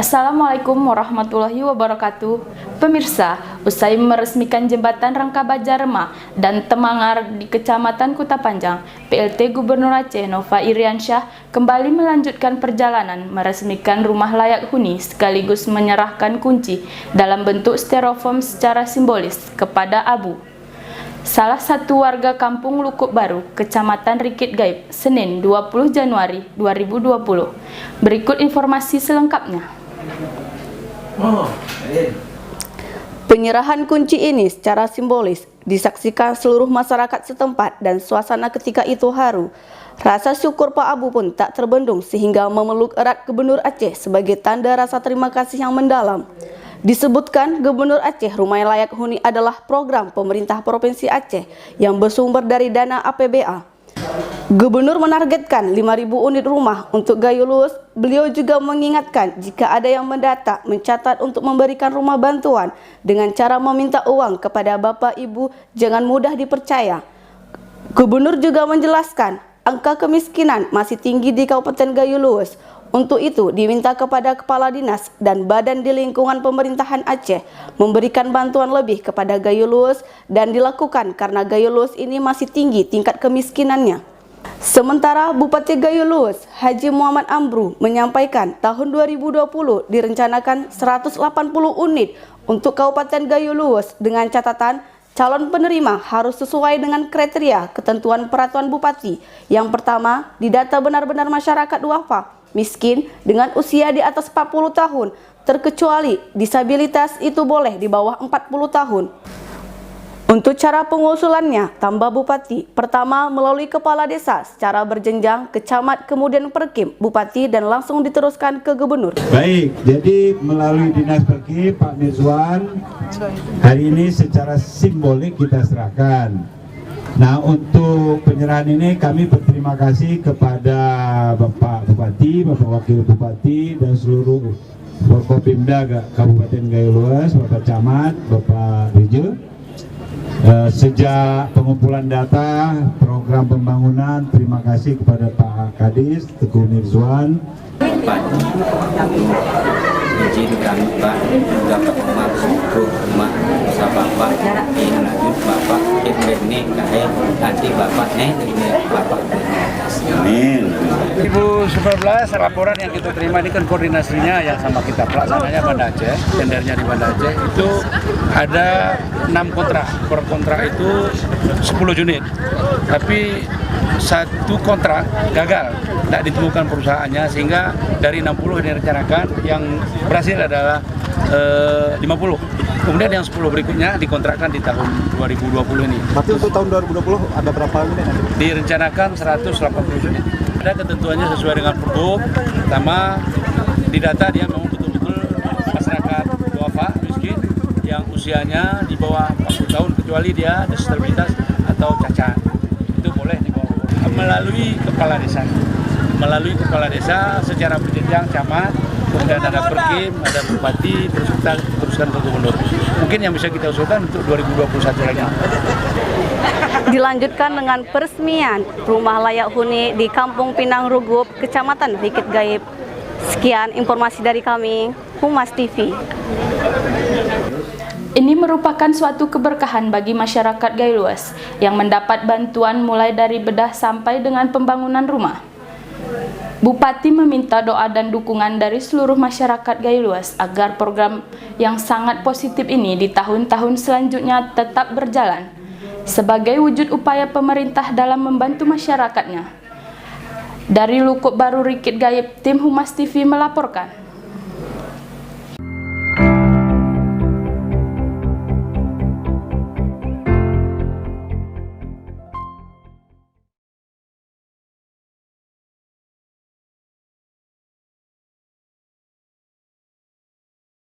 Assalamualaikum warahmatullahi wabarakatuh. Pemirsa, usai meresmikan jembatan Rangka Bajarema dan Temangar di Kecamatan Kuta Panjang, PLT Gubernur Aceh Nova Iriansyah kembali melanjutkan perjalanan meresmikan rumah layak huni sekaligus menyerahkan kunci dalam bentuk styrofoam secara simbolis kepada Abu, salah satu warga kampung Lukuk Baru, Kecamatan Rikit Gaib, Senin 20 Januari 2020. Berikut informasi selengkapnya. Penyerahan kunci ini secara simbolis disaksikan seluruh masyarakat setempat dan suasana ketika itu haru. Rasa syukur Pak Abu pun tak terbendung sehingga memeluk erat Gubernur Aceh sebagai tanda rasa terima kasih yang mendalam. Disebutkan Gubernur Aceh Rumah Layak Huni adalah program pemerintah Provinsi Aceh yang bersumber dari dana APBA. Gubernur menargetkan 5.000 unit rumah untuk Gayo Luwes. Beliau juga mengingatkan jika ada yang mendata mencatat untuk memberikan rumah bantuan dengan cara meminta uang kepada Bapak Ibu jangan mudah dipercaya. Gubernur juga menjelaskan angka kemiskinan masih tinggi di Kabupaten Gayo Luwes. Untuk itu, diminta kepada Kepala Dinas dan Badan di lingkungan pemerintahan Aceh memberikan bantuan lebih kepada Gayo Luwes dan dilakukan karena Gayo Luwes ini masih tinggi tingkat kemiskinannya. Sementara Bupati Gayo Luwes, Haji Muhammad Amru, menyampaikan tahun 2020 direncanakan 180 unit untuk Kabupaten Gayo Luwes dengan catatan calon penerima harus sesuai dengan kriteria ketentuan peraturan Bupati. Yang pertama, didata benar-benar masyarakat duafa, miskin dengan usia di atas 40 tahun, terkecuali disabilitas itu boleh di bawah 40 tahun. Untuk cara pengusulannya, tambah Bupati, pertama melalui Kepala Desa secara berjenjang ke Camat, kemudian Perkim, Bupati, dan langsung diteruskan ke Gubernur. Baik, jadi melalui Dinas Perkim, Pak Mirzuan, hari ini secara simbolik kita serahkan. Nah, untuk penyerahan ini kami berterima kasih kepada Bapak Bupati, Bapak Wakil Bupati, dan seluruh Forkopimda Kabupaten Gayo Luwes, Bapak Camat, Bapak Rijal. Sejak pengumpulan data program pembangunan, terima kasih kepada Pak Kadis, Teguh Mirzuan. Izinkan Pak dapat masuk rumah Bapak ini lanjut Bapak ini kayak nanti Bapak ini Bapak. Amin. 2019 laporan yang kita terima ini kan koordinasinya yang sama kita pelaksananya Banda Aceh, tendernya di Banda Aceh itu ada 6 kontrak, per kontrak itu 10 unit, tapi satu kontrak gagal, tidak ditemukan perusahaannya sehingga dari 60 yang direncanakan yang berhasil adalah 50. Kemudian yang 10 berikutnya dikontrakkan di tahun 2020 ini. Tapi untuk tahun 2020 ada berapa unit? Direncanakan 180 unit. Ada ketentuannya sesuai dengan Pergub. Pertama, di data dia memang betul-betul masyarakat duafa, miskin, yang usianya di bawah 40 tahun kecuali dia disabilitas atau cacat. Itu boleh di bawah. Melalui Kepala Desa. Melalui Kepala Desa secara berjenjang camat, kemudian ada Perkim, ada Bupati, terus kita teruskan ke Gubernur. Mungkin yang bisa kita usulkan untuk 2021 lagi. Dilanjutkan dengan peresmian rumah layak huni di Kampung Pinang Rugup, Kecamatan Rikit Gaib. Sekian informasi dari kami, Humas TV. Ini merupakan suatu keberkahan bagi masyarakat Gayo Luwes yang mendapat bantuan mulai dari bedah sampai dengan pembangunan rumah. Bupati meminta doa dan dukungan dari seluruh masyarakat Gayo Luwes agar program yang sangat positif ini di tahun-tahun selanjutnya tetap berjalan sebagai wujud upaya pemerintah dalam membantu masyarakatnya. Dari Lukuk Baru Rikit Gaib, tim Humas TV melaporkan.